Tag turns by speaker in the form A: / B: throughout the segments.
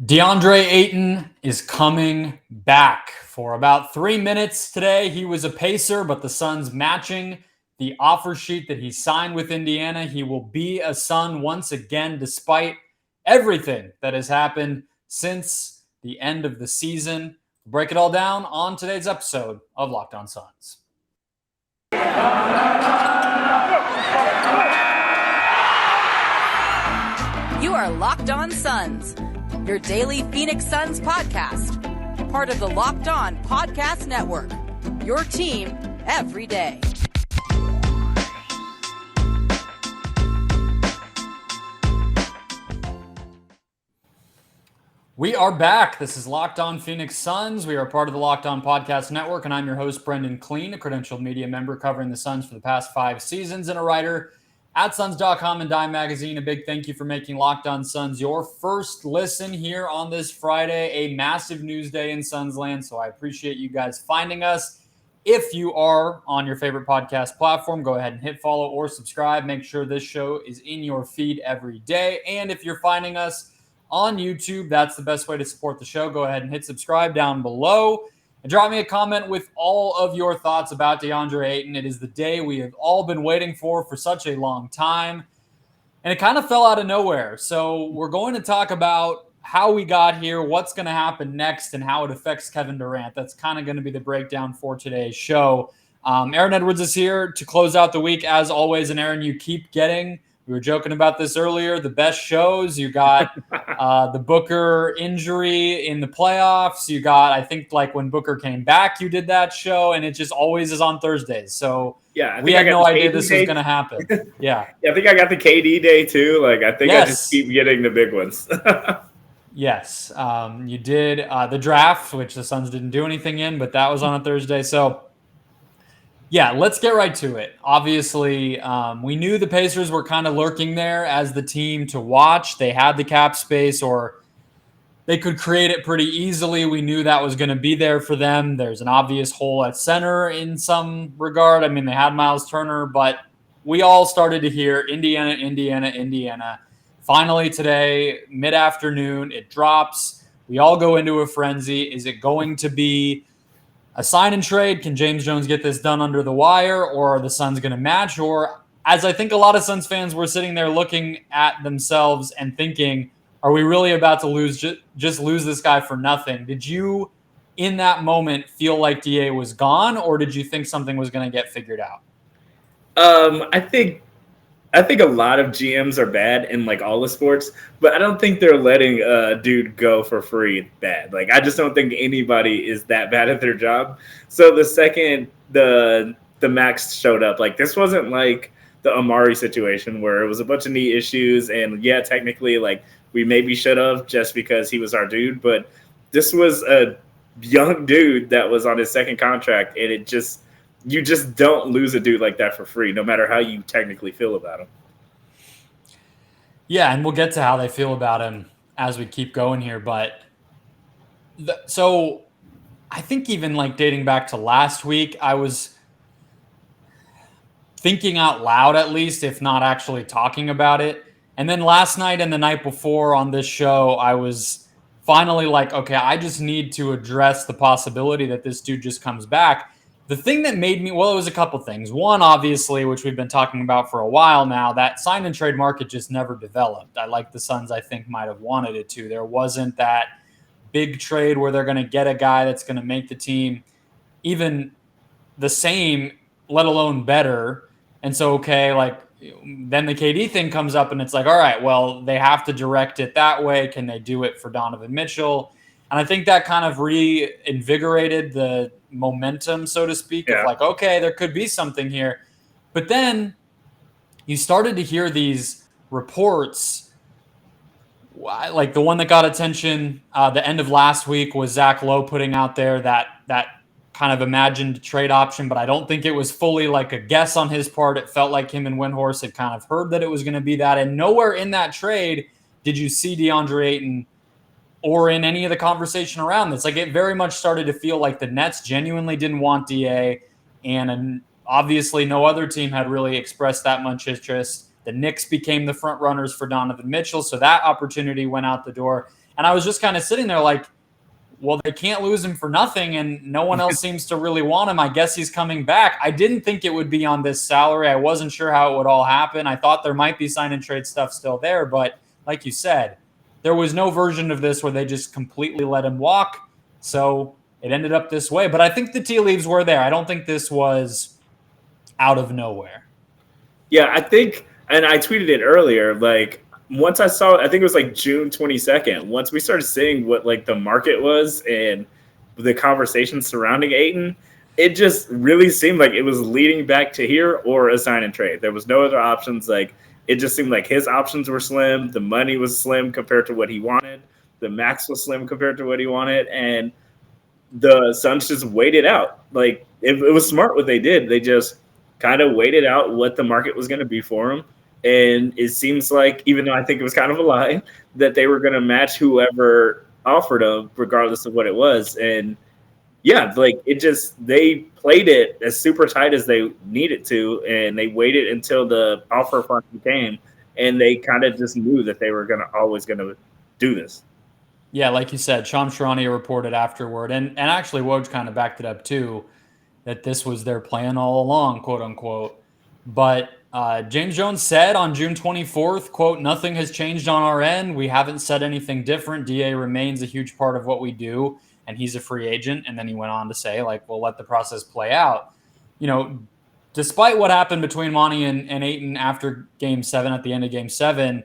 A: Deandre Ayton is coming back for about 3 minutes today. He was a Pacer, but the Suns matching the offer sheet that he signed with Indiana. He will be a Sun once again, despite everything that has happened since the end of the season. We'll break it all down on today's episode of Locked On Suns.
B: You are Locked On Suns, your daily Phoenix Suns podcast, part of the Locked On Podcast Network, your team every day.
A: We are back. This is Locked On Phoenix Suns. We are part of the Locked On Podcast Network, and I'm your host, Brendon Kleen, a credentialed media member covering the Suns for the past 5 seasons and a writer at Suns.com and Dime Magazine. A big thank you for making Locked On Suns your first listen here on this Friday, a massive news day in Suns land, so I appreciate you guys finding us. If you are on your favorite podcast platform, go ahead and hit follow or subscribe. Make sure this show is in your feed every day. And if you're finding us on YouTube, that's the best way to support the show. Go ahead and hit subscribe down below. And drop me a comment with all of your thoughts about Deandre Ayton. It is the day we have all been waiting for such a long time. And it kind of fell out of nowhere. So we're going to talk about how we got here, what's going to happen next, and how it affects Kevin Durant. That's kind of going to be the breakdown for today's show. Aaron Edwards is here to close out the week, as always. And Aaron, you keep getting, we were joking about this earlier, the best shows. You got the Booker injury in the playoffs. You got, I think, like when Booker came back, you did that show, and it just always is on Thursdays. So
C: yeah,
A: we had no idea this was going to happen. Yeah.
C: I think I got the KD day too. Like, I think
A: Yes.
C: I just keep getting the big ones.
A: Yes. You did the draft, which the Suns didn't do anything in, but that was on a Thursday. So, yeah, let's get right to it. Obviously, we knew the Pacers were kind of lurking there as the team to watch. They had the cap space, or they could create it pretty easily. We knew that was going to be there for them. There's an obvious hole at center in some regard. I mean, they had Miles Turner, but we all started to hear Indiana. Finally today, mid-afternoon, it drops. We all go into a frenzy. Is it going to be a sign and trade? Can James Jones get this done under the wire, or are the Suns going to match? Or, as I think a lot of Suns fans were sitting there looking at themselves and thinking, are we really about to just lose this guy for nothing? Did you, in that moment, feel like DA was gone, or did you think something was going to get figured out?
C: I think a lot of GMs are bad in like all the sports, but I don't think they're letting a dude go for free bad. Like, I just don't think anybody is that bad at their job. So the second the Max showed up, like, this wasn't like the Amari situation where it was a bunch of knee issues, and yeah, technically, like, we maybe should have just because he was our dude, but this was a young dude that was on his second contract, and you just don't lose a dude like that for free, no matter how you technically feel about him.
A: Yeah, and we'll get to how they feel about him as we keep going here. But so I think even like dating back to last week, I was thinking out loud, at least, if not actually talking about it. And then last night and the night before on this show, I was finally like, okay, I just need to address the possibility that this dude just comes back. The thing that made me, well, it was a couple things. One, obviously, which we've been talking about for a while now, that sign and trade market just never developed. I like the Suns, I think, might have wanted it to. There wasn't that big trade where they're going to get a guy that's going to make the team even the same, let alone better. And so, okay, like, then the KD thing comes up and it's like, all right, well, they have to direct it that way. Can they do it for Donovan Mitchell? And I think that kind of reinvigorated the momentum, so to speak, of like, okay, there could be something here. But then you started to hear these reports, like the one that got attention the end of last week was Zach Lowe putting out there that kind of imagined trade option, but I don't think it was fully like a guess on his part. It felt like him and Windhorst had kind of heard that it was going to be that. And nowhere in that trade did you see DeAndre Ayton or in any of the conversation around this. Like, it very much started to feel like the Nets genuinely didn't want DA, and obviously no other team had really expressed that much interest. The Knicks became the front runners for Donovan Mitchell, so that opportunity went out the door. And I was just kind of sitting there like, well, they can't lose him for nothing, and no one else seems to really want him. I guess he's coming back. I didn't think it would be on this salary. I wasn't sure how it would all happen. I thought there might be sign and trade stuff still there, but like you said, there was no version of this where they just completely let him walk. So it ended up this way. But I think the tea leaves were there. I don't think this was out of nowhere.
C: Yeah, I think, and I tweeted it earlier, like, once I saw, I think it was like June 22nd, once we started seeing what like the market was and the conversation surrounding Ayton, it just really seemed like it was leading back to here or a sign and trade. There was no other options. Like, it just seemed like his options were slim. The money was slim compared to what he wanted. The max was slim compared to what he wanted. And the Suns just waited out. Like, it was smart what they did. They just kind of waited out what the market was going to be for him. And it seems like, even though I think it was kind of a lie, that they were going to match whoever offered them, regardless of what it was. And yeah, like they played it as super tight as they needed to, and they waited until the offer finally came, and they kind of just knew that they were always going to do this.
A: Yeah, like you said, Shams Charania reported afterward, and actually Woj kind of backed it up too, that this was their plan all along, quote unquote. But James Jones said on June 24th, quote, "Nothing has changed on our end. We haven't said anything different. DA remains a huge part of what we do, and he's a free agent." And then he went on to say, like, we'll let the process play out. You know, despite what happened between Monty and Ayton after Game 7, at the end of Game 7,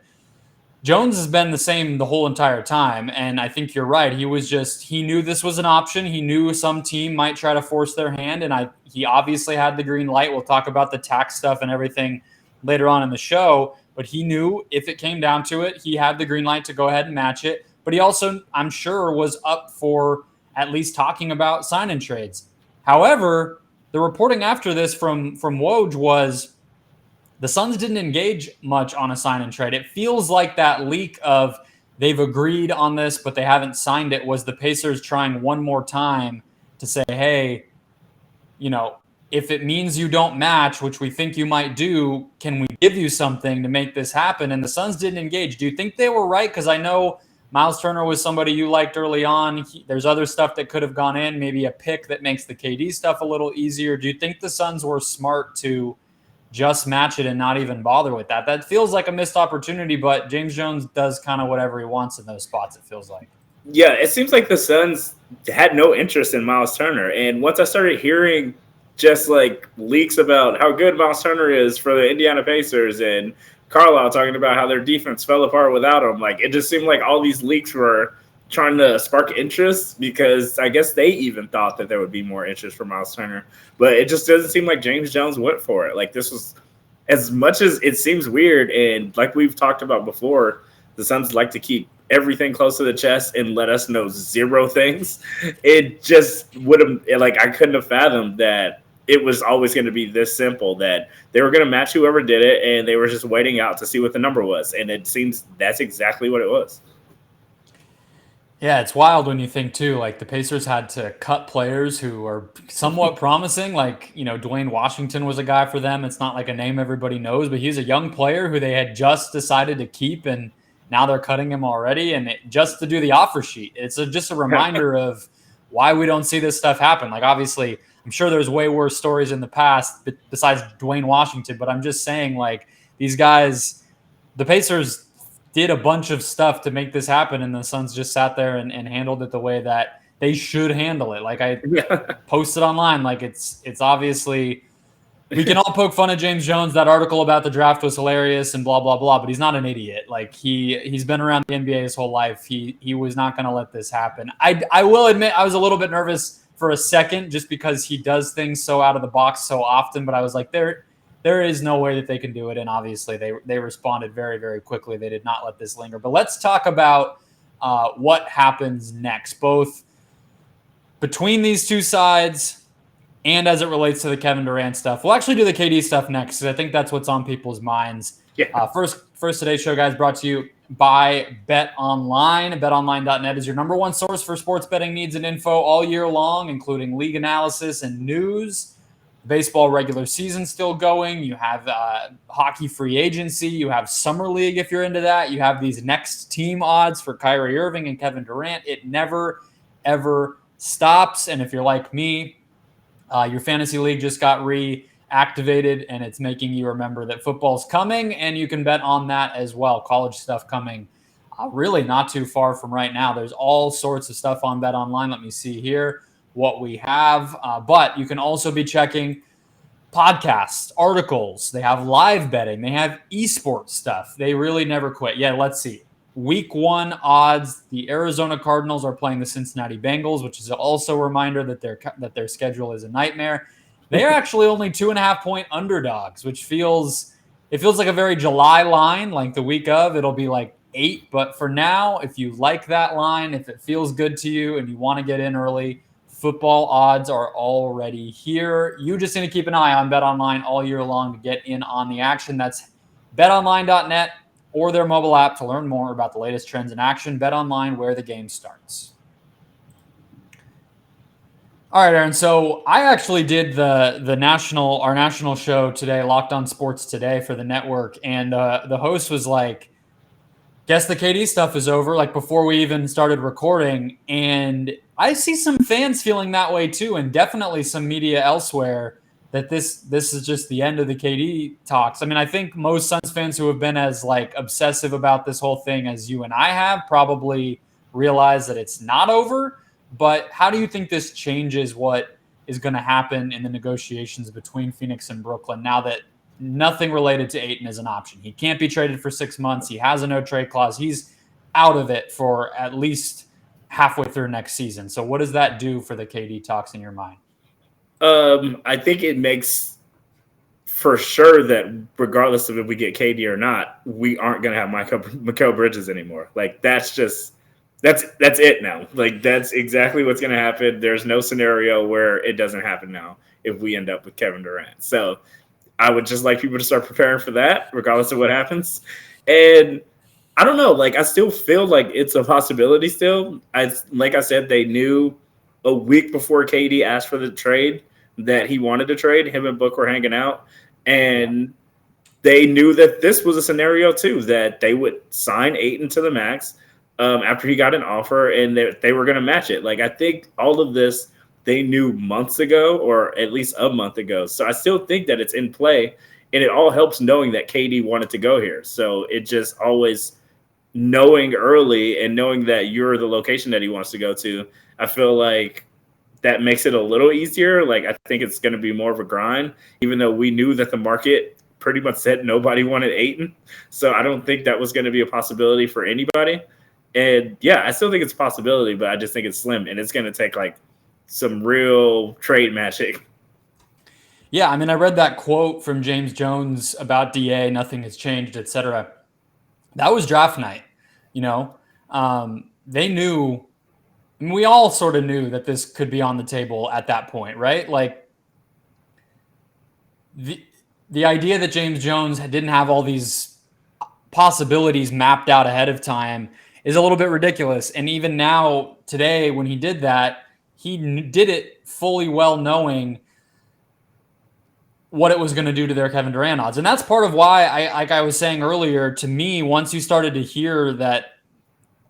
A: Jones has been the same the whole entire time. And I think you're right. He knew this was an option. He knew some team might try to force their hand. And he obviously had the green light. We'll talk about the tax stuff and everything later on in the show. But he knew if it came down to it, he had the green light to go ahead and match it. But he also, I'm sure, was up for at least talking about sign and trades. However, the reporting after this from Woj was the Suns didn't engage much on a sign and trade. It feels like that leak of they've agreed on this, but they haven't signed it, was the Pacers trying one more time to say, hey, you know, if it means you don't match, which we think you might do, can we give you something to make this happen? And the Suns didn't engage. Do you think they were right? Because I know Miles Turner was somebody you liked early on. There's other stuff that could have gone in, maybe a pick that makes the KD stuff a little easier. Do you think the Suns were smart to just match it and not even bother with that? That feels like a missed opportunity, but James Jones does kind of whatever he wants in those spots, it feels like.
C: Yeah, it seems like the Suns had no interest in Miles Turner. And once I started hearing just like leaks about how good Miles Turner is for the Indiana Pacers and Carlisle talking about how their defense fell apart without him, like, it just seemed like all these leaks were trying to spark interest, because I guess they even thought that there would be more interest for Miles Turner. But it just doesn't seem like James Jones went for it. Like, this was, as much as it seems weird, and like we've talked about before, the Suns like to keep everything close to the chest and let us know zero things. It just would have, like, I couldn't have fathomed that it was always going to be this simple, that they were going to match whoever did it, and they were just waiting out to see what the number was. And it seems that's exactly what it was.
A: Yeah, it's wild when you think, too, like the Pacers had to cut players who are somewhat promising. Like, you know, Dwayne Washington was a guy for them. It's not like a name everybody knows, but he's a young player who they had just decided to keep, and now they're cutting him already. And just to do the offer sheet, it's just a reminder of why we don't see this stuff happen. Like, obviously, I'm sure there's way worse stories in the past besides Dwayne Washington, but I'm just saying, like, these guys, the Pacers did a bunch of stuff to make this happen, and the Suns just sat there and handled it the way that they should handle it. Like, I posted online, like, it's obviously, we can all poke fun at James Jones. That article about the draft was hilarious and blah, blah, blah, but he's not an idiot. Like, he's been around the NBA his whole life. He was not going to let this happen. I will admit I was a little bit nervous for a second, just because he does things so out of the box so often, but I was like, there is no way that they can do it. And obviously they responded very, very quickly. They did not let this linger. But let's talk about what happens next, both between these two sides and as it relates to the Kevin Durant stuff. We'll actually do the KD stuff next, because I think that's what's on people's minds.
C: Yeah.
A: First today's show, guys, brought to you by BetOnline. BetOnline.net is your number one source for sports betting needs and info all year long, including league analysis and news. baseball regular season still going. You have hockey free agency. You have summer league if you're into that. You have these next team odds for Kyrie Irving and Kevin Durant. It never, ever stops. And if you're like me, your fantasy league just got reactivated, and it's making you remember that football's coming, and you can bet on that as well. College stuff coming really not too far from right now. There's all sorts of stuff on BetOnline. Let me see here what we have. But you can also be checking podcasts, articles. They have live betting. They have esports stuff. They really never quit. Yeah, let's see. Week 1 odds. The Arizona Cardinals are playing the Cincinnati Bengals, which is also a reminder that their schedule is a nightmare. They are actually only 2.5-point underdogs, which feels like a very July line. Like the week of, it'll be like 8. But for now, if you like that line, if it feels good to you and you want to get in early, football odds are already here. You just need to keep an eye on BetOnline all year long to get in on the action. That's betonline.net or their mobile app to learn more about the latest trends in action. BetOnline, where the game starts. All right, Aaron. So I actually did our national show today, Locked On Sports Today for the network, and the host was like, guess the KD stuff is over, like before we even started recording. And I see some fans feeling that way too, and definitely some media elsewhere, that this is just the end of the KD talks. I mean, I think most Suns fans who have been as like obsessive about this whole thing as you and I have probably realize that it's not over. But how do you think this changes what is going to happen in the negotiations between Phoenix and Brooklyn now that nothing related to Ayton is an option? He can't be traded for 6 months. He has a no-trade clause. He's out of it for at least halfway through next season. So what does that do for the KD talks in your mind?
C: I think it makes for sure that regardless of if we get KD or not, we aren't going to have Mikal Bridges anymore. Like that's it now. Like that's exactly what's going to happen. There's no scenario where it doesn't happen now if we end up with Kevin Durant. So I would just like people to start preparing for that regardless of what happens. And I don't know, like I still feel like it's a possibility still. Like I said, they knew a week before KD asked for the trade that he wanted to trade. Him and Book were hanging out. And they knew that this was a scenario too, that they would sign Ayton to the max after he got an offer, and they were going to match it. Like I think all of this they knew months ago, or at least a month ago. So I still think that it's in play, and it all helps knowing that KD wanted to go here. So it just always knowing early and knowing that you're the location that he wants to go to, I feel like that makes it a little easier. Like I think it's going to be more of a grind, even though we knew that the market pretty much said nobody wanted Ayton. So I don't think that was going to be a possibility for anybody. And yeah, I still think it's a possibility, but I just think it's slim, and it's going to take like some real trade magic.
A: Yeah, I mean, I read that quote from James Jones about DA, nothing has changed, etc. That was draft night. You know, they knew, I mean, we all sort of knew that this could be on the table at that point, right? Like the idea that James Jones didn't have all these possibilities mapped out ahead of time is a little bit ridiculous. And even now, today, when he did that, he did it fully well knowing what it was going to do to their Kevin Durant odds. And that's part of why, like I was saying earlier, to me, once you started to hear that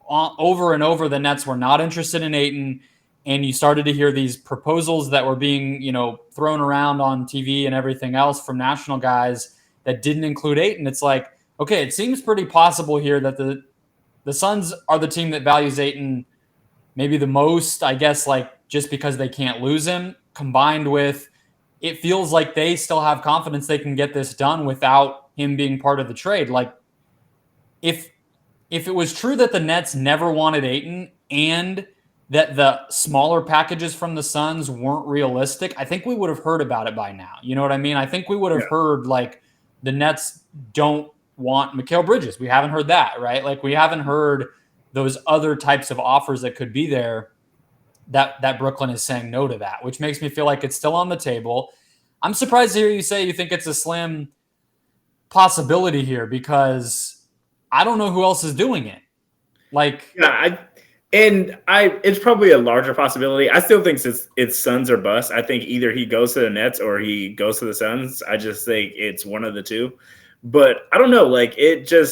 A: over and over the Nets were not interested in Ayton, and you started to hear these proposals that were being, thrown around on TV and everything else from national guys that didn't include Ayton, it's like, okay, it seems pretty possible here that the Suns are the team that values Ayton maybe the most, I guess, like just because they can't lose him, combined with it feels like they still have confidence they can get this done without him being part of the trade. Like if it was true that the Nets never wanted Ayton and that the smaller packages from the Suns weren't realistic, I think we would have heard about it by now. You know what I mean? I think we would have heard like the Nets don't want Mikal Bridges. We haven't heard that, right? Like we haven't heard those other types of offers that could be there that Brooklyn is saying no to that, which makes me feel like it's still on the table. I'm surprised to hear you say you think it's a slim possibility here because I don't know who else is doing it. Like,
C: yeah, And it's probably a larger possibility. I still think it's Suns or bust. I think either he goes to the Nets or he goes to the Suns. I just think it's one of the two. But I don't know. Like, it's a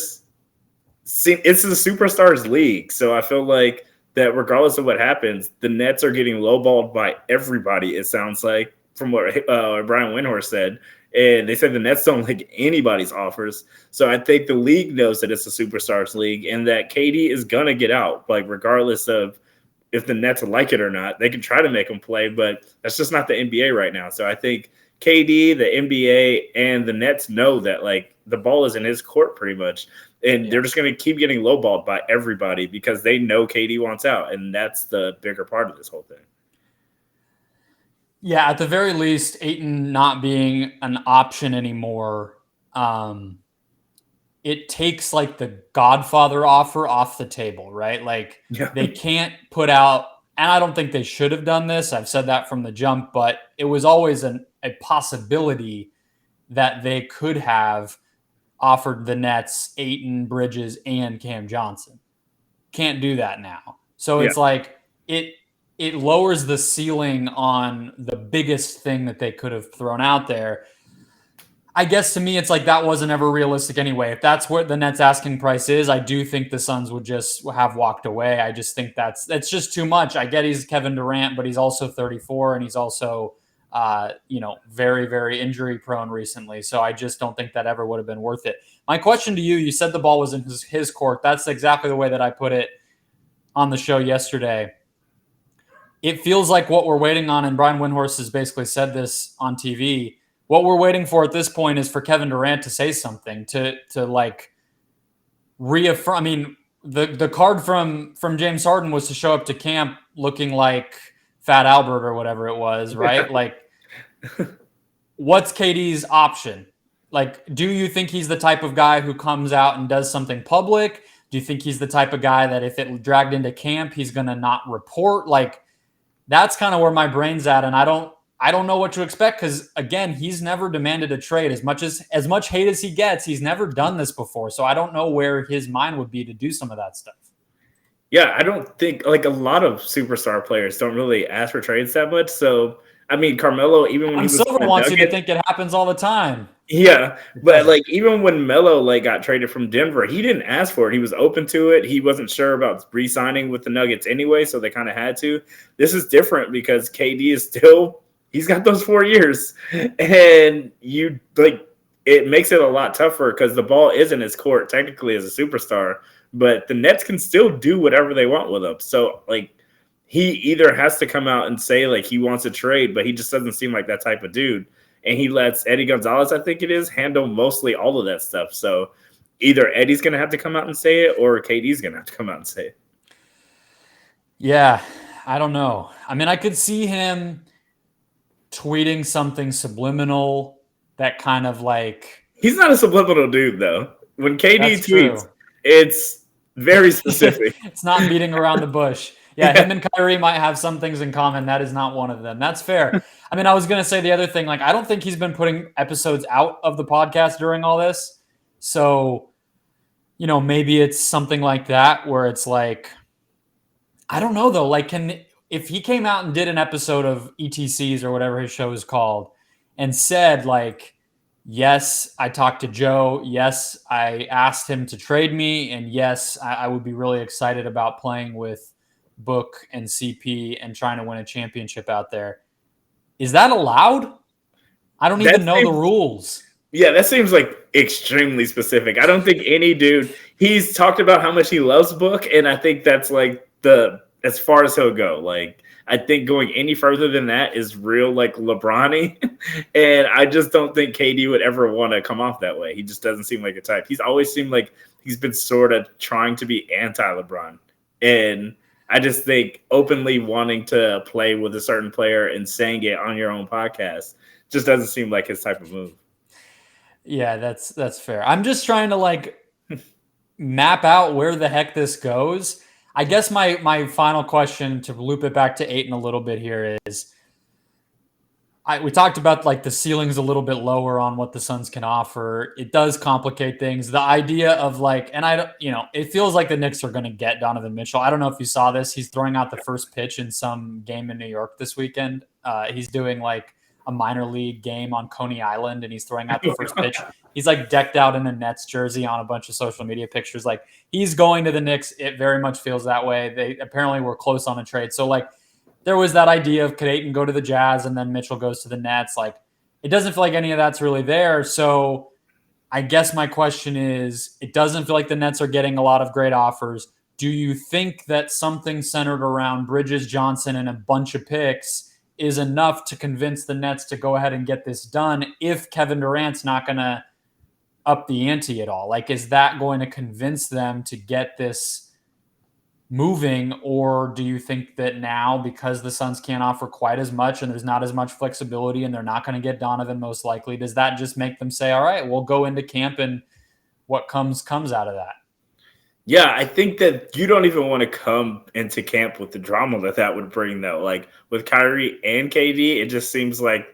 C: superstars league. So I feel like that regardless of what happens, the Nets are getting lowballed by everybody, it sounds like, from what Brian Windhorst said. And they said the Nets don't like anybody's offers. So I think the league knows that it's a superstars league and that KD is going to get out, like regardless of if the Nets like it or not. They can try to make him play, but that's just not the NBA right now. So I think KD, the NBA, and the Nets know that like the ball is in his court pretty much. And they're just going to keep getting lowballed by everybody because they know KD wants out. And that's the bigger part of this whole thing.
A: Yeah, at the very least, Ayton not being an option anymore, it takes like the Godfather offer off the table, right? Like they can't put out, and I don't think they should have done this. I've said that from the jump, but it was always a possibility that they could have offered the Nets Ayton, Bridges, and Cam Johnson. Can't do that now. So it's like it lowers the ceiling on the biggest thing that they could have thrown out there. I guess to me, it's like that wasn't ever realistic anyway. If that's what the Nets asking price is, I do think the Suns would just have walked away. I just think that's just too much. I get he's Kevin Durant, but he's also 34 and he's also, very, very injury prone recently. So I just don't think that ever would have been worth it. My question to you, you said the ball was in his court. That's exactly the way that I put it on the show yesterday. It feels like what we're waiting on, and Brian Windhorst has basically said this on TV, what we're waiting for at this point is for Kevin Durant to say something, to like reaffirm. I mean, the card from James Harden was to show up to camp looking like Fat Albert or whatever it was, right? Like, what's KD's option? Like, do you think he's the type of guy who comes out and does something public? Do you think he's the type of guy that if it dragged into camp, he's going to not report? Like, that's kind of where my brain's at, and I don't know what to expect because, again, he's never demanded a trade. As much hate as he gets, he's never done this before, so I don't know where his mind would be to do some of that stuff.
C: Yeah, I don't think, like, a lot of superstar players don't really ask for trades that much. So, I mean, Carmelo, even when he was
A: Silver wants you to think it happens all the time.
C: Yeah, but like even when Melo like got traded from Denver, he didn't ask for it. He was open to it. He wasn't sure about re-signing with the Nuggets anyway, so they kind of had to. This is different because KD is he's got those 4 years, and it makes it a lot tougher because the ball is in his court technically as a superstar, but the Nets can still do whatever they want with him. So like he either has to come out and say like he wants a trade, but he just doesn't seem like that type of dude. And he lets Eddie Gonzalez, I think it is, handle mostly all of that stuff. So either Eddie's going to have to come out and say it or KD's going to have to come out and say it.
A: Yeah, I don't know. I mean, I could see him tweeting something subliminal that kind of like...
C: He's not a subliminal dude, though. When KD tweets, it's very specific.
A: It's not beating around the bush. Yeah, him and Kyrie might have some things in common. That is not one of them. That's fair. I mean, I was going to say the other thing, like, I don't think he's been putting episodes out of the podcast during all this. So, maybe it's something like that where it's like, I don't know though. Like, if he came out and did an episode of ETCs or whatever his show is called and said like, yes, I talked to Joe. Yes, I asked him to trade me. And yes, I would be really excited about playing with Book and CP and trying to win a championship out there. Is that allowed? I don't even know the rules.
C: Yeah, that seems like extremely specific. I don't think any dude, he's talked about how much he loves Book, and I think that's like as far as he'll go. Like, I think going any further than that is real like LeBron-y, and I just don't think KD would ever want to come off that way. He just doesn't seem like a type. He's always seemed like he's been sort of trying to be anti-LeBron, and I just think openly wanting to play with a certain player and saying it on your own podcast just doesn't seem like his type of move.
A: Yeah, that's fair. I'm just trying to like map out where the heck this goes. I guess my final question to loop it back to Ayton a little bit here is, we talked about like the ceiling's a little bit lower on what the Suns can offer. It does complicate things. The idea of like, and it feels like the Knicks are going to get Donovan Mitchell. I don't know if you saw this. He's throwing out the first pitch in some game in New York this weekend. He's doing like a minor league game on Coney Island, and he's throwing out the first pitch. He's like decked out in a Nets jersey on a bunch of social media pictures. Like he's going to the Knicks. It very much feels that way. They apparently were close on a trade. So like, there was that idea of could Ayton go to the Jazz and then Mitchell goes to the Nets. Like, it doesn't feel like any of that's really there. So I guess my question is, it doesn't feel like the Nets are getting a lot of great offers. Do you think that something centered around Bridges, Johnson, and a bunch of picks is enough to convince the Nets to go ahead and get this done if Kevin Durant's not going to up the ante at all? Like, is that going to convince them to get this moving, or do you think that now, because the Suns can't offer quite as much and there's not as much flexibility and they're not going to get Donovan most likely, does that just make them say, all right, we'll go into camp and what comes out of that?
C: Yeah, I think that you don't even want to come into camp with the drama that would bring, though. Like with Kyrie and KD, it just seems like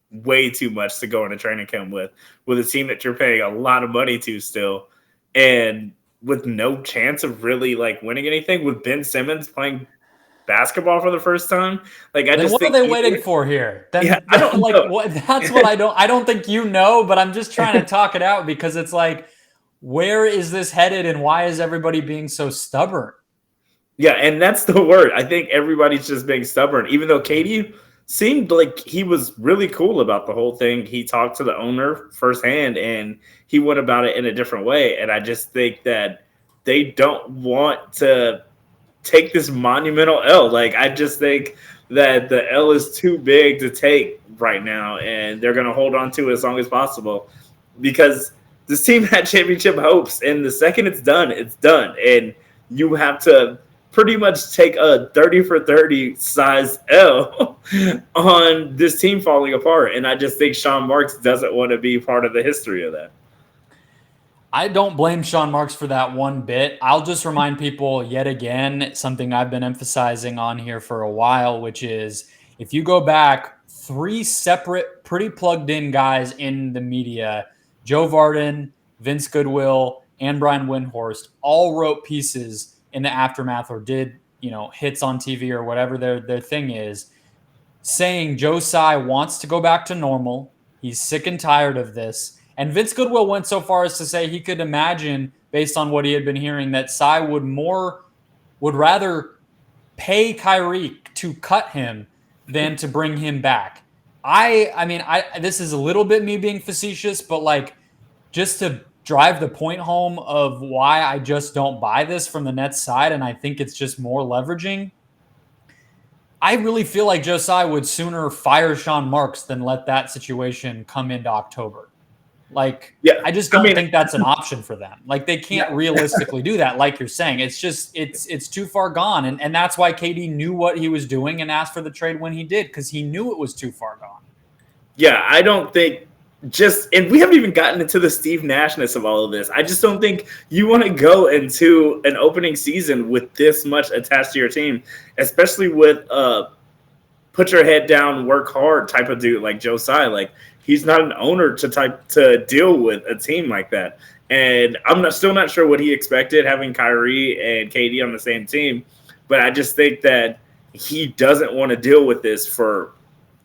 C: way too much to go into training camp with a team that you're paying a lot of money to still, and with no chance of really like winning anything, with Ben Simmons playing basketball for the first time. Like,
A: what are they waiting for here?
C: I don't
A: like
C: know.
A: That's what I don't think but I'm just trying to talk it out, because it's like, where is this headed and why is everybody being so stubborn?
C: Yeah, and that's the word. I think everybody's just being stubborn, even though KD seemed like he was really cool about the whole thing. He talked to the owner firsthand and he went about it in a different way. And I just think that they don't want to take this monumental L. Like, I just think that the L is too big to take right now, and they're going to hold on to it as long as possible, because this team had championship hopes, and the second it's done, it's done. And you have to pretty much take a 30 for 30 size L on this team falling apart. And I just think Sean Marks doesn't want to be part of the history of that.
A: I don't blame Sean Marks for that one bit. I'll just remind people yet again, something I've been emphasizing on here for a while, which is if you go back, 3 separate, pretty plugged in guys in the media, Joe Varden, Vince Goodwill, and Brian Windhorst, all wrote pieces in the aftermath or did, hits on TV or whatever their thing is, saying Joe Tsai wants to go back to normal. He's sick and tired of this. And Vince Goodwill went so far as to say he could imagine, based on what he had been hearing, that Tsai would rather pay Kyrie to cut him than to bring him back. I mean, this is a little bit me being facetious, but like, just to drive the point home of why I just don't buy this from the Nets side, and I think it's just more leveraging. I really feel like Joe Tsai would sooner fire Sean Marks than let that situation come into October. Like, yeah, I just don't think that's an option for them. Like, they can't realistically do that, like you're saying. It's just, it's too far gone. And that's why KD knew what he was doing and asked for the trade when he did, because he knew it was too far gone.
C: Yeah, I don't think and we haven't even gotten into the Steve Nashness of all of this. I just don't think you want to go into an opening season with this much attached to your team, especially with put your head down, work hard type of dude like Joe Tsai. Like, he's not an owner to deal with a team like that. And I'm still not sure what he expected having Kyrie and KD on the same team, but I just think that he doesn't want to deal with this for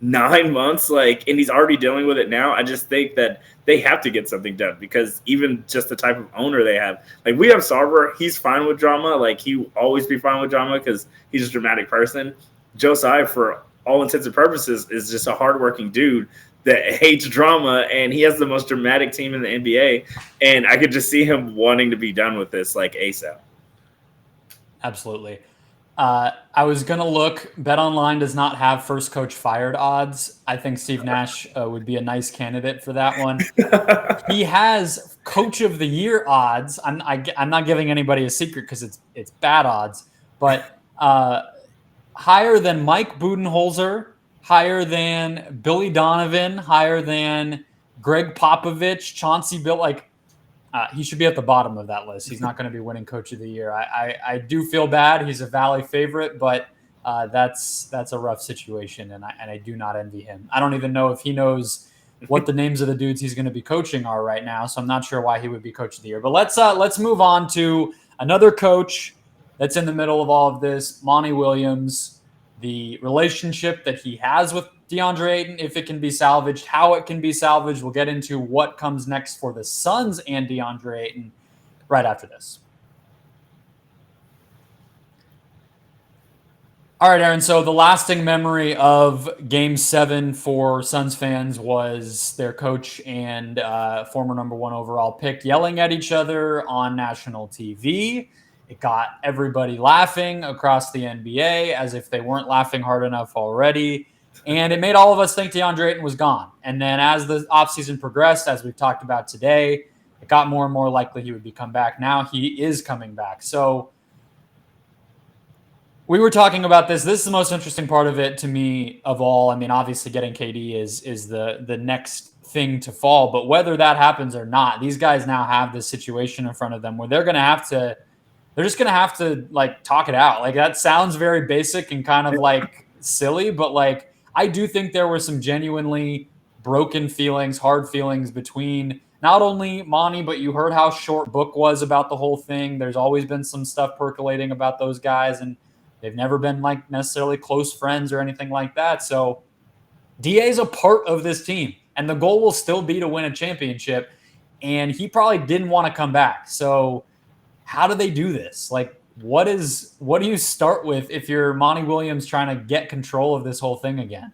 C: 9 months, and he's already dealing with it now. I just think that they have to get something done, because even just the type of owner they have, like, we have Sarver, he's fine with drama. Like, he will always be fine with drama because he's a dramatic person. Joe Tsai, for all intents and purposes, is just a hardworking dude that hates drama, and he has the most dramatic team in the NBA. And I could just see him wanting to be done with this, like, ASAP.
A: Absolutely. I was going to look. BetOnline does not have first coach fired odds. I think Steve Nash would be a nice candidate for that one. He has coach of the year odds. I'm not giving anybody a secret because it's bad odds, but higher than Mike Budenholzer, higher than Billy Donovan, higher than Greg Popovich, Chauncey Bill. He should be at the bottom of that list. He's not going to be winning coach of the year. I do feel bad. He's a Valley favorite, but That's a rough situation, and I do not envy him. I don't even know if he knows what the names of the dudes he's going to be coaching are right now, so I'm not sure why he would be coach of the year. But let's move on to another coach that's in the middle of all of this, Monty Williams. The relationship that he has with Deandre Ayton, if it can be salvaged, how it can be salvaged. We'll get into what comes next for the Suns and Deandre Ayton right after this. All right, Aaron. So the lasting memory of Game 7 for Suns fans was their coach and former number 1 overall pick yelling at each other on national TV. It got everybody laughing across the NBA as if they weren't laughing hard enough already. And it made all of us think DeAndre Ayton was gone. And then as the offseason progressed, as we've talked about today, it got more and more likely he would come back. Now he is coming back. So we were talking about this. This is the most interesting part of it to me of all. I mean, obviously getting KD is the next thing to fall. But whether that happens or not, these guys now have this situation in front of them where they're just going to have to like talk it out. Like that sounds very basic and kind of like silly, but like I do think there were some genuinely broken feelings, hard feelings between not only Monty, but you heard how short Book was about the whole thing. There's always been some stuff percolating about those guys, and they've never been like necessarily close friends or anything like that. So DA is a part of this team, and the goal will still be to win a championship. And he probably didn't want to come back. So how do they do this? Like, what do you start with if you're Monty Williams trying to get control of this whole thing again?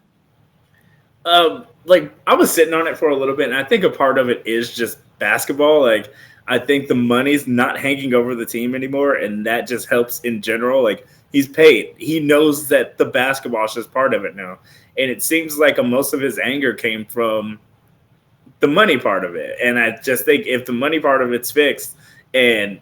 C: Like I was sitting on it for a little bit, and I think a part of it is just basketball. Like I think the money's not hanging over the team anymore, and that just helps in general. Like he's paid. He knows that the basketball is just part of it now. And it seems like most of his anger came from the money part of it. And I just think if the money part of it's fixed and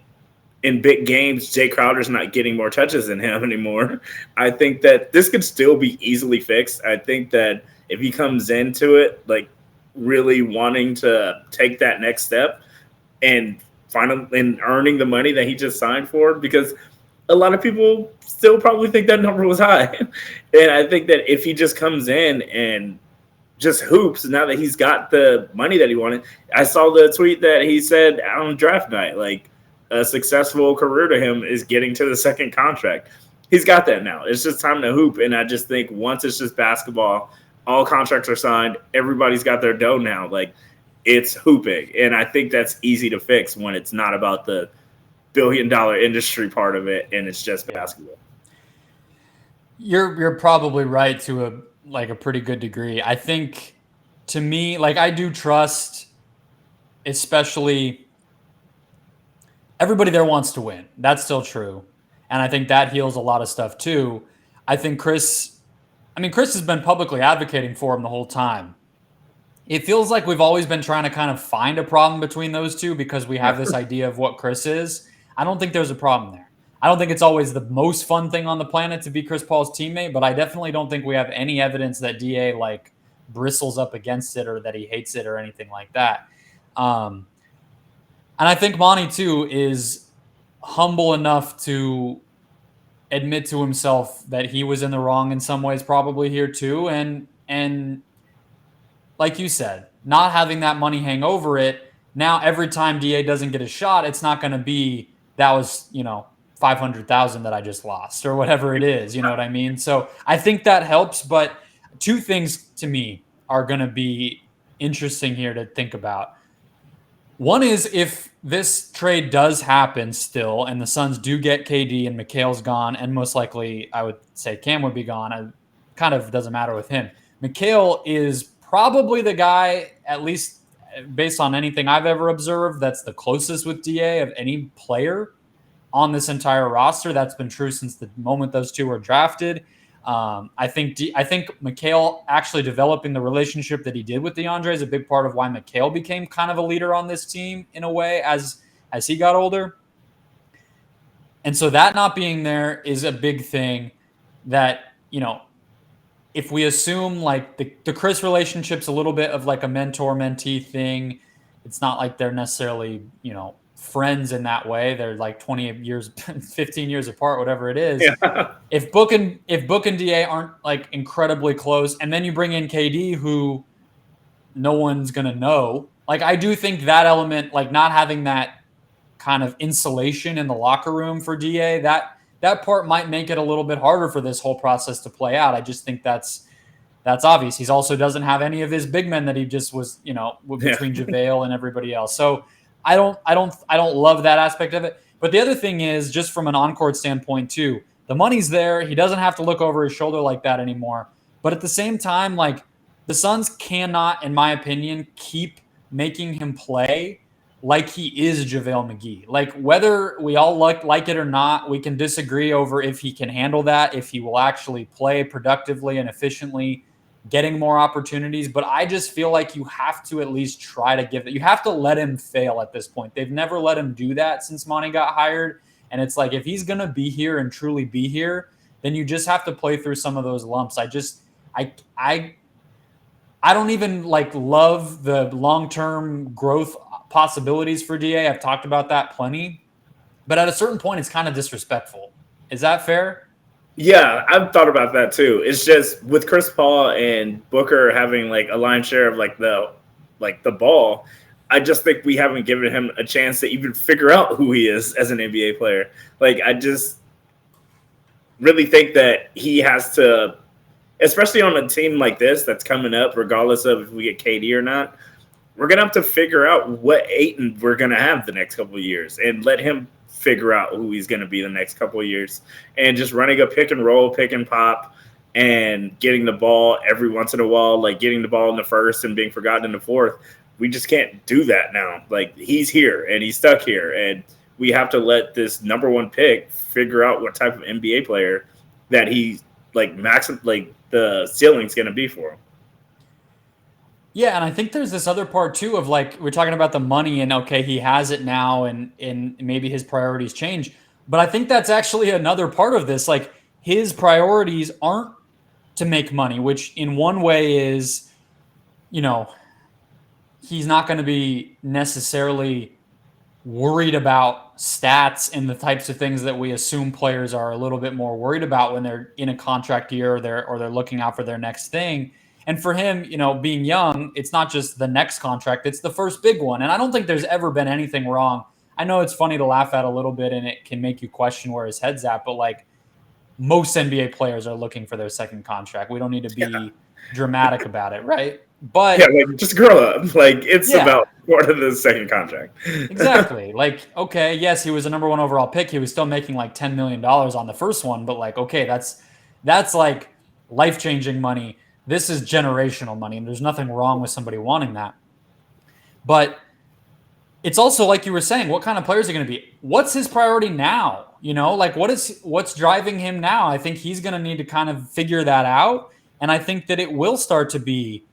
C: in big games, Jay Crowder's not getting more touches than him anymore, I think that this could still be easily fixed. I think that if he comes into it, like really wanting to take that next step and earning the money that he just signed for, because a lot of people still probably think that number was high. And I think that if he just comes in and just hoops now that he's got the money that he wanted. I saw the tweet that he said on draft night, like a successful career to him is getting to the second contract. He's got that now. It's just time to hoop. And I just think once it's just basketball, all contracts are signed. Everybody's got their dough now. Like it's hooping. And I think that's easy to fix when it's not about the billion-dollar industry part of it, and it's just basketball.
A: You're probably right to a pretty good degree. I think to me, like I do trust, especially everybody there wants to win. That's still true, and I think that heals a lot of stuff too. I think Chris has been publicly advocating for him the whole time. It feels like we've always been trying to kind of find a problem between those two because we have this idea of what Chris is. I don't think there's a problem there. I don't think it's always the most fun thing on the planet to be Chris Paul's teammate, but I definitely don't think we have any evidence that DA like bristles up against it or that he hates it or anything like that. And I think Monty too is humble enough to admit to himself that he was in the wrong in some ways probably here too. And like you said, not having that money hang over it. Now, every time DA doesn't get a shot, it's not going to be, that was, $500,000 that I just lost or whatever it is. You know what I mean? So I think that helps. But two things to me are going to be interesting here to think about. One is if this trade does happen still and the Suns do get KD and McHale's gone, and most likely I would say Cam would be gone. It kind of doesn't matter with him. McHale is probably the guy, at least based on anything I've ever observed, that's the closest with DA of any player on this entire roster. That's been true since the moment those two were drafted. I think McHale actually developing the relationship that he did with DeAndre is a big part of why McHale became kind of a leader on this team in a way as he got older. And so that not being there is a big thing that, if we assume like the Chris relationship's a little bit of like a mentor-mentee thing, it's not like they're necessarily, friends in that way. They're like 20 years, 15 years apart, whatever it is.
C: Yeah.
A: If Book and DA aren't like incredibly close, and then you bring in KD, who no one's going to know. Like, I do think that element, like not having that kind of insulation in the locker room for DA, that part might make it a little bit harder for this whole process to play out. I just think that's obvious. He's also doesn't have any of his big men that he just was, between JaVale and everybody else. So I don't love that aspect of it. But the other thing is, just from an on-court standpoint too, the money's there. He doesn't have to look over his shoulder like that anymore. But at the same time, like, the Suns cannot, in my opinion, keep making him play like he is JaVale McGee. Like, whether we all like it or not, we can disagree over if he can handle that, if he will actually play productively and efficiently, getting more opportunities. But I just feel like you have to at least try to give it. You have to let him fail at this point. They've never let him do that since Monty got hired. And it's like, if he's going to be here and truly be here, then you just have to play through some of those lumps. I don't even like love the long-term growth possibilities for DA. I've talked about that plenty. But at a certain point, it's kind of disrespectful. Is that fair?
C: Yeah, I've thought about that too. It's just with Chris Paul and Booker having like a lion's share of the ball, I just think we haven't given him a chance to even figure out who he is as an NBA player. Like, I just really think that he has to, especially on a team like this that's coming up, regardless of if we get KD or not, we're going to have to figure out what Ayton we're going to have the next couple of years and let him figure out who he's going to be the next couple of years. And just running a pick and roll, pick and pop, and getting the ball every once in a while, like getting the ball in the first and being forgotten in the fourth. We just can't do that now. Like, he's here and he's stuck here. And we have to let this number one pick figure out what type of NBA player that he the ceiling's going to be for him.
A: Yeah, and I think there's this other part too of like, we're talking about the money and okay, he has it now and maybe his priorities change. But I think that's actually another part of this. Like, his priorities aren't to make money, which in one way is, he's not going to be necessarily worried about stats and the types of things that we assume players are a little bit more worried about when they're in a contract year or they're looking out for their next thing. And for him, being young, it's not just the next contract, it's the first big one. And I don't think there's ever been anything wrong. I know it's funny to laugh at a little bit and it can make you question where his head's at, but like, most NBA players are looking for their second contract. We don't need to be dramatic about it, right? But
C: just grow up. Like, it's about part of the second contract.
A: Exactly. Like, okay, yes, he was a number one overall pick. He was still making like $10 million on the first one, but like, okay, that's like life-changing money. This is generational money, and there's nothing wrong with somebody wanting that. But it's also, like you were saying, what kind of players are going to be? What's his priority now? Like, what's driving him now? I think he's going to need to kind of figure that out. And I think that it will start to be,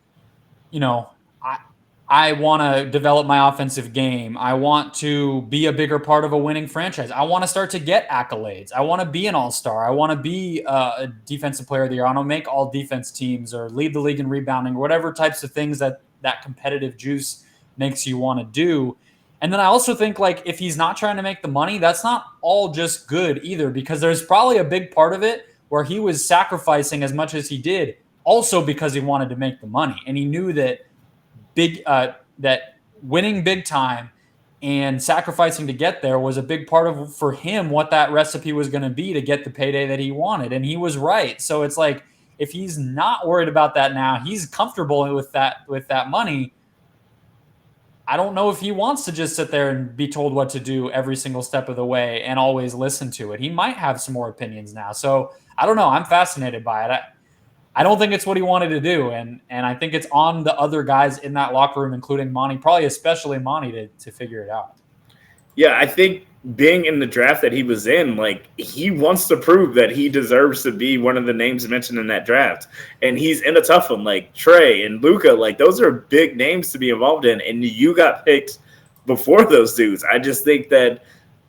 A: I want to develop my offensive game. I want to be a bigger part of a winning franchise. I want to start to get accolades. I want to be an all-star. I want to be a defensive player of the year. I want to make all defense teams or lead the league in rebounding, or whatever types of things that competitive juice makes you want to do. And then I also think, like, if he's not trying to make the money, that's not all just good either, because there's probably a big part of it where he was sacrificing as much as he did also because he wanted to make the money. And he knew that that winning big time and sacrificing to get there was a big part of, for him, what that recipe was going to be to get the payday that he wanted. And he was right. So it's like, if he's not worried about that now, he's comfortable with that money. I don't know if he wants to just sit there and be told what to do every single step of the way and always listen to it. He might have some more opinions now. So I don't know. I'm fascinated by it. I don't think it's what he wanted to do. And I think it's on the other guys in that locker room, including Monty, probably especially Monty, to figure it out.
C: Yeah, I think being in the draft that he was in, like, he wants to prove that he deserves to be one of the names mentioned in that draft. And he's in a tough one, like Trey and Luka. Like, those are big names to be involved in. And you got picked before those dudes. I just think that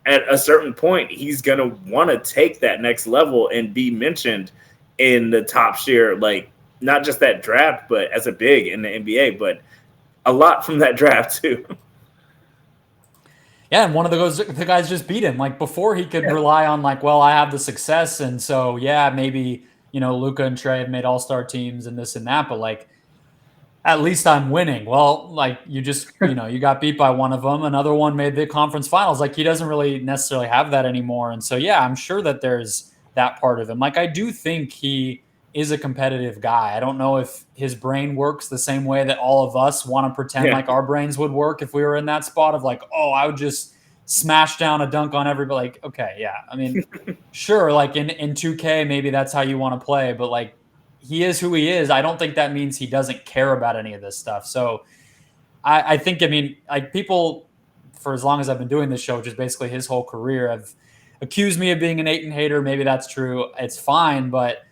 C: at a certain point, he's going to want to take that next level and be mentioned in the top share, like, not just that draft, but as a big in the NBA, but a lot from that draft too.
A: Yeah, and one of the guys just beat him. Like before, he could rely on like, well, I have the success, and so yeah, maybe Luka and Trey have made all-star teams and this and that, but like at least I'm winning. Well, like you just you got beat by one of them. Another one made the conference finals. Like he doesn't really necessarily have that anymore, and so yeah, I'm sure that there's that part of him. Like I do think he is a competitive guy. I don't know if his brain works the same way that all of us want to pretend like our brains would work if we were in that spot of like, oh, I would just smash down a dunk on everybody. Like, okay, yeah. I mean, sure, like in 2K, maybe that's how you want to play, but like he is who he is. I don't think that means he doesn't care about any of this stuff. So I think, like people, for as long as I've been doing this show, which is basically his whole career, have accused me of being an Ayton hater. Maybe that's true. It's fine, but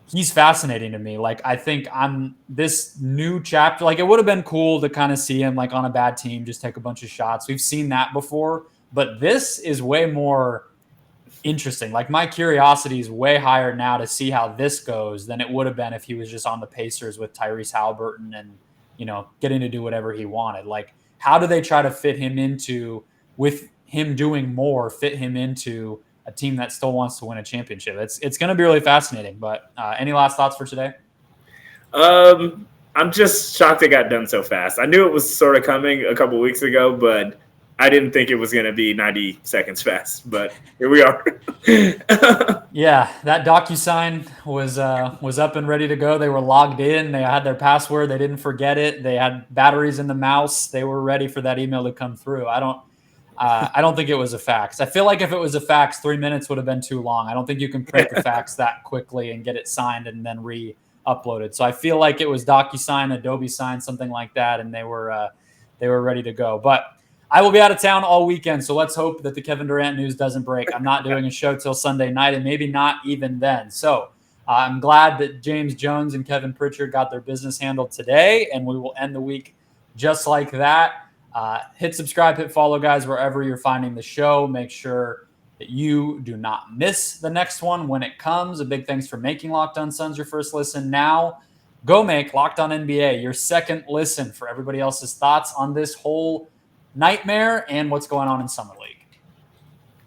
A: he's fascinating to me. Like, I think I'm this new chapter. Like, it would have been cool to kind of see him like on a bad team, just take a bunch of shots. We've seen that before, but this is way more interesting. Like, my curiosity is way higher now to see how this goes than it would have been if he was just on the Pacers with Tyrese Halliburton and, getting to do whatever he wanted. Like, how do they try to fit him into, with him doing more, fit him into a team that still wants to win a championship? It's going to be really fascinating. But any last thoughts for today?
C: I'm just shocked it got done so fast. I knew it was sort of coming a couple weeks ago, but I didn't think it was going to be 90 seconds fast. But here we are.
A: Yeah, that DocuSign was up and ready to go. They were logged in. They had their password. They didn't forget it. They had batteries in the mouse. They were ready for that email to come through. I don't think it was a fax. I feel like if it was a fax, 3 minutes would have been too long. I don't think you can print the fax that quickly and get it signed and then re-uploaded. So I feel like it was DocuSign, Adobe Sign, something like that, and they were ready to go. But I will be out of town all weekend, so let's hope that the Kevin Durant news doesn't break. I'm not doing a show till Sunday night, and maybe not even then. So I'm glad that James Jones and Kevin Pritchard got their business handled today, and we will end the week just like that. Hit subscribe, hit follow, guys, wherever you're finding the show. Make sure that you do not miss the next one when it comes. A big thanks for making Locked On Suns your first listen. Now, go make Locked On NBA your second listen for everybody else's thoughts on this whole nightmare and what's going on in Summer League.